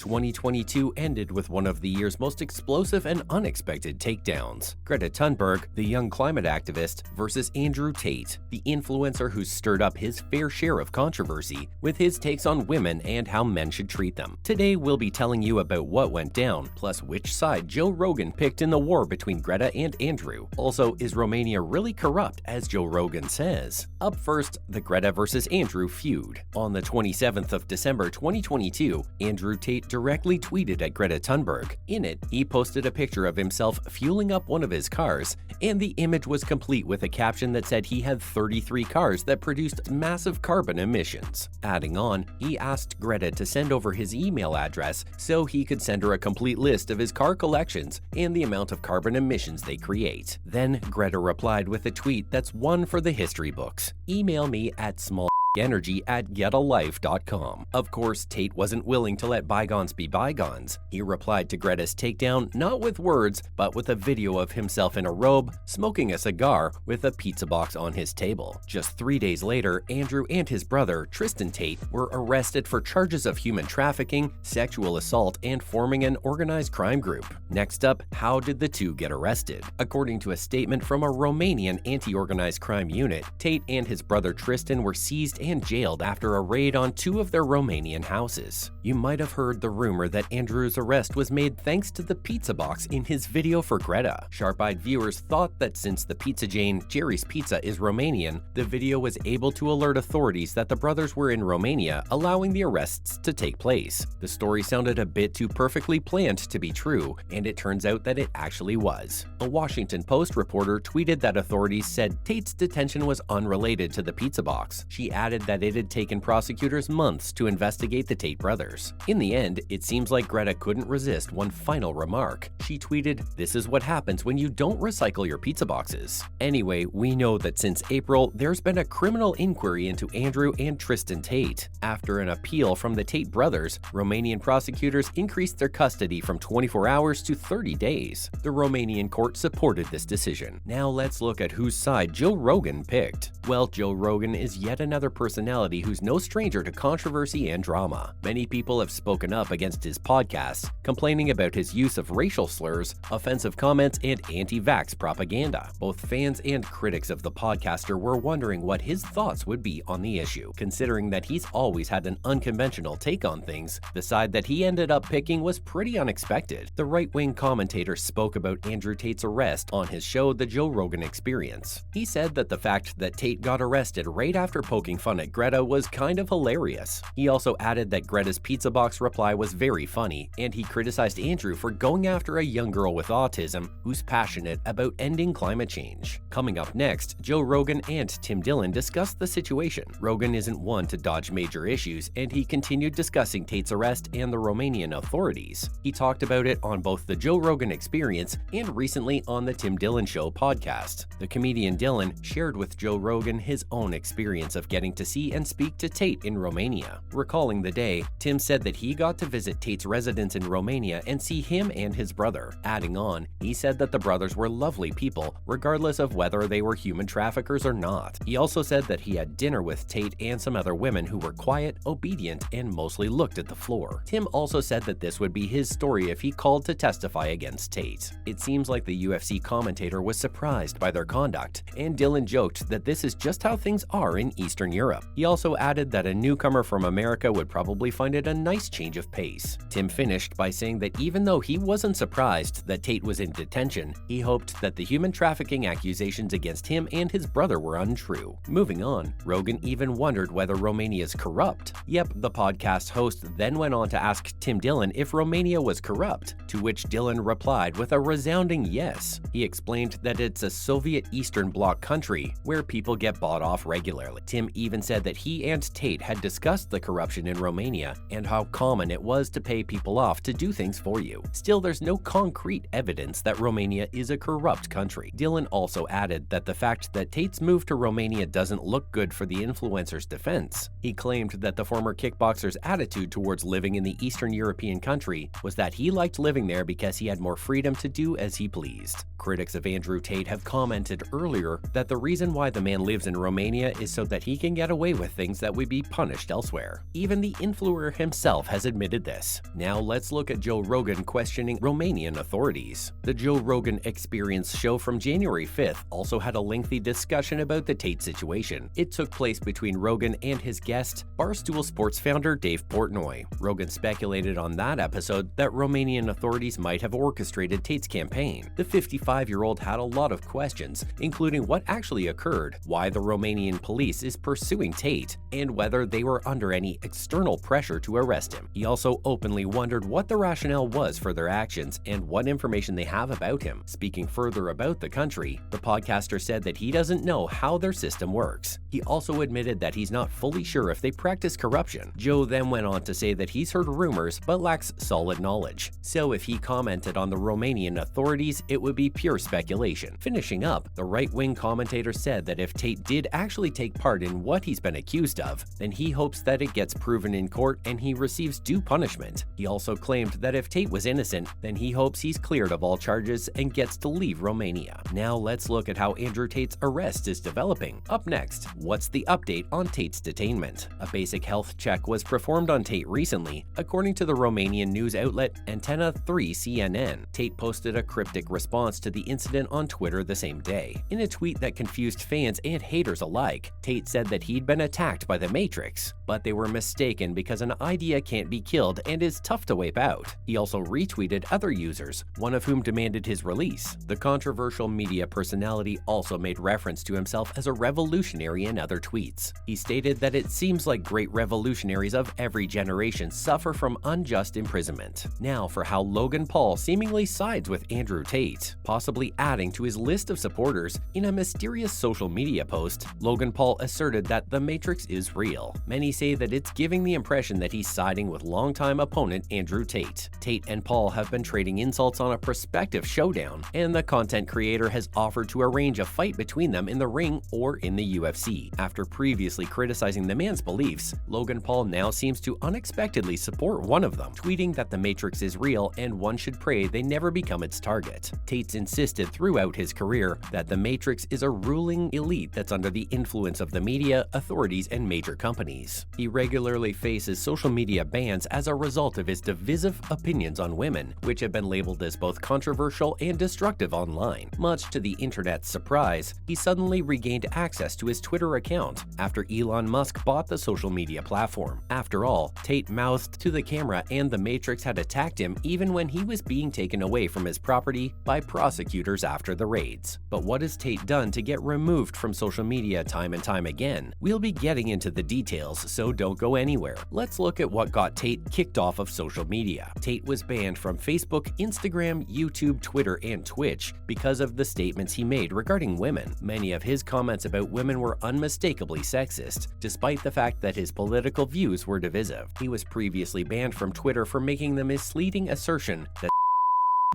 2022 ended with one of the year's most explosive and unexpected takedowns. Greta Thunberg, the young climate activist, versus Andrew Tate, the influencer who's stirred up his fair share of controversy with his takes on women and how men should treat them. Today we'll be telling you about what went down, plus which side Joe Rogan picked in the war between Greta and Andrew. Also, is Romania really corrupt as Joe Rogan says? Up first, the Greta versus Andrew feud. On the 27th of December 2022, Andrew Tate directly tweeted at Greta Thunberg. In it, he posted a picture of himself fueling up one of his cars, and the image was complete with a caption that said he had 33 cars that produced massive carbon emissions. Adding on, he asked Greta to send over his email address so he could send her a complete list of his car collections and the amount of carbon emissions they create. Then Greta replied with a tweet that's one for the history books. Email me at small.energy@getalife.com. Of course, Tate wasn't willing to let bygones be bygones. He replied to Greta's takedown not with words, but with a video of himself in a robe, smoking a cigar with a pizza box on his table. Just 3 days later, Andrew and his brother, Tristan Tate, were arrested for charges of human trafficking, sexual assault, and forming an organized crime group. Next up, how did the two get arrested? According to a statement from a Romanian anti-organized crime unit, Tate and his brother Tristan were seized and jailed after a raid on two of their Romanian houses. You might have heard the rumor that Andrew's arrest was made thanks to the pizza box in his video for Greta. Sharp-eyed viewers thought that since the pizza chain Jerry's Pizza is Romanian, the video was able to alert authorities that the brothers were in Romania, allowing the arrests to take place. The story sounded a bit too perfectly planned to be true, and it turns out that it actually was. A Washington Post reporter tweeted that authorities said Tate's detention was unrelated to the pizza box. She added that it had taken prosecutors months to investigate the Tate brothers. In the end, it seems like Greta couldn't resist one final remark. She tweeted, "This is what happens when you don't recycle your pizza boxes." Anyway, we know that since April, there's been a criminal inquiry into Andrew and Tristan Tate. After an appeal from the Tate brothers, Romanian prosecutors increased their custody from 24 hours to 30 days. The Romanian court supported this decision. Now let's look at whose side Joe Rogan picked. Well, Joe Rogan is yet another personality who's no stranger to controversy and drama. Many people have spoken up against his podcasts, complaining about his use of racial slurs, offensive comments, and anti-vax propaganda. Both fans and critics of the podcaster were wondering what his thoughts would be on the issue. Considering that he's always had an unconventional take on things, the side that he ended up picking was pretty unexpected. The right-wing commentator spoke about Andrew Tate's arrest on his show The Joe Rogan Experience. He said that the fact that Tate got arrested right after poking fun at Greta was kind of hilarious. He also added that Greta's pizza box reply was very funny, and he criticized Andrew for going after a young girl with autism who's passionate about ending climate change. Coming up next, Joe Rogan and Tim Dillon discussed the situation. Rogan isn't one to dodge major issues, and he continued discussing Tate's arrest and the Romanian authorities. He talked about it on both the Joe Rogan Experience and recently on the Tim Dillon Show podcast. The comedian Dillon shared with Joe Rogan his own experience of getting to see and speak to Tate in Romania. Recalling the day, Tim said that he got to visit Tate's residence in Romania and see him and his brother. Adding on, he said that the brothers were lovely people, regardless of whether they were human traffickers or not. He also said that he had dinner with Tate and some other women who were quiet, obedient, and mostly looked at the floor. Tim also said that this would be his story if he called to testify against Tate. It seems like the UFC commentator was surprised by their conduct, and Dillon joked that this is just how things are in Eastern Europe. He also added that a newcomer from America would probably find it a nice change of pace. Tim finished by saying that even though he wasn't surprised that Tate was in detention, he hoped that the human trafficking accusations against him and his brother were untrue. Moving on, Rogan even wondered whether Romania is corrupt. Yep, the podcast host then went on to ask Tim Dillon if Romania was corrupt, to which Dillon replied with a resounding yes. He explained that it's a Soviet Eastern Bloc country where people get bought off regularly. Tim even said that he and Tate had discussed the corruption in Romania and how common it was to pay people off to do things for you. Still, there's no concrete evidence that Romania is a corrupt country. Dillon also added that the fact that Tate's move to Romania doesn't look good for the influencer's defense. He claimed that the former kickboxer's attitude towards living in the Eastern European country was that he liked living there because he had more freedom to do as he pleased. Critics of Andrew Tate have commented earlier that the reason why the man lives in Romania is so that he can get get away with things that would be punished elsewhere. Even the influencer himself has admitted this. Now let's look at Joe Rogan questioning Romanian authorities. The Joe Rogan Experience show from January 5th also had a lengthy discussion about the Tate situation. It took place between Rogan and his guest, Barstool Sports founder Dave Portnoy. Rogan speculated on that episode that Romanian authorities might have orchestrated Tate's campaign. The 55-year-old had a lot of questions, including what actually occurred, why the Romanian police is pursuing Tate, and whether they were under any external pressure to arrest him. He also openly wondered what the rationale was for their actions and what information they have about him. Speaking further about the country, the podcaster said that he doesn't know how their system works. He also admitted that he's not fully sure if they practice corruption. Joe then went on to say that he's heard rumors but lacks solid knowledge. So if he commented on the Romanian authorities, it would be pure speculation. Finishing up, the right-wing commentator said that if Tate did actually take part in what he's been accused of, then he hopes that it gets proven in court and he receives due punishment. He also claimed that if Tate was innocent, then he hopes he's cleared of all charges and gets to leave Romania. Now let's look at how Andrew Tate's arrest is developing. Up next, what's the update on Tate's detainment? A basic health check was performed on Tate recently, according to the Romanian news outlet Antena 3 CNN. Tate posted a cryptic response to the incident on Twitter the same day. In a tweet that confused fans and haters alike, Tate said that he'd been attacked by the Matrix, but they were mistaken because an idea can't be killed and is tough to wipe out. He also retweeted other users, one of whom demanded his release. The controversial media personality also made reference to himself as a revolutionary in other tweets. He stated that it seems like great revolutionaries of every generation suffer from unjust imprisonment. Now for how Logan Paul seemingly sides with Andrew Tate, possibly adding to his list of supporters. In a mysterious social media post, Logan Paul asserted that the Matrix is real. Many say that it's giving the impression that he's siding with longtime opponent Andrew Tate. Tate and Paul have been trading insults on a prospective showdown, and the content creator has offered to arrange a fight between them in the ring or in the UFC. After previously criticizing the man's beliefs, Logan Paul now seems to unexpectedly support one of them, tweeting that the Matrix is real and one should pray they never become its target. Tate's insisted throughout his career that the Matrix is a ruling elite that's under the influence of the media, authorities, and major companies. He regularly faces social media bans as a result of his divisive opinions on women, which have been labeled as both controversial and destructive online. Much to the internet's surprise, he suddenly regained access to his Twitter account after Elon Musk bought the social media platform. After all, Tate mouthed to the camera and the Matrix had attacked him even when he was being taken away from his property by prosecutors after the raids. But what has Tate done to get removed from social media time and time again? We'll be getting into the details, so don't go anywhere. Let's look at what got Tate kicked off of social media. Tate was banned from Facebook, Instagram, YouTube, Twitter, and Twitch because of the statements he made regarding women. Many of his comments about women were unmistakably sexist, despite the fact that his political views were divisive. He was previously banned from Twitter for making the misleading assertion that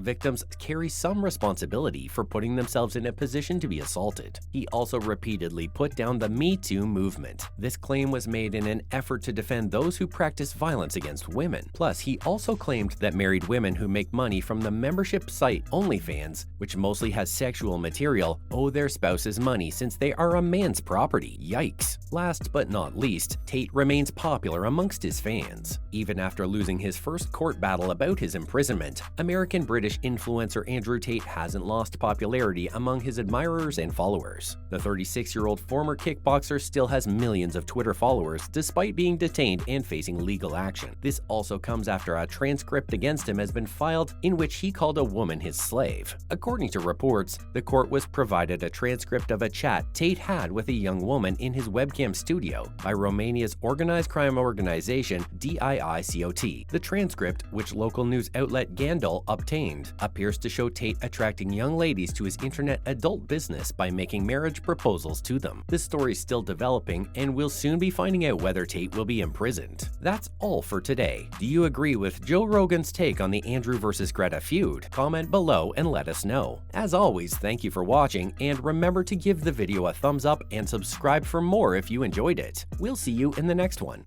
victims carry some responsibility for putting themselves in a position to be assaulted. He also repeatedly put down the Me Too movement. This claim was made in an effort to defend those who practice violence against women. Plus, he also claimed that married women who make money from the membership site OnlyFans, which mostly has sexual material, owe their spouses money since they are a man's property. Yikes. Last but not least, Tate remains popular amongst his fans. Even after losing his first court battle about his imprisonment, American-British influencer Andrew Tate hasn't lost popularity among his admirers and followers. The 36-year-old former kickboxer still has millions of Twitter followers despite being detained and facing legal action. This also comes after a transcript against him has been filed in which he called a woman his slave. According to reports, the court was provided a transcript of a chat Tate had with a young woman in his webcam studio by Romania's organized crime organization DIICOT. The transcript, which local news outlet Gandul obtained, appears to show Tate attracting young ladies to his internet adult business by making marriage proposals to them. This story is still developing, and we'll soon be finding out whether Tate will be imprisoned. That's all for today. Do you agree with Joe Rogan's take on the Andrew versus Greta feud? Comment below and let us know. As always, thank you for watching, and remember to give the video a thumbs up and subscribe for more if you enjoyed it. We'll see you in the next one.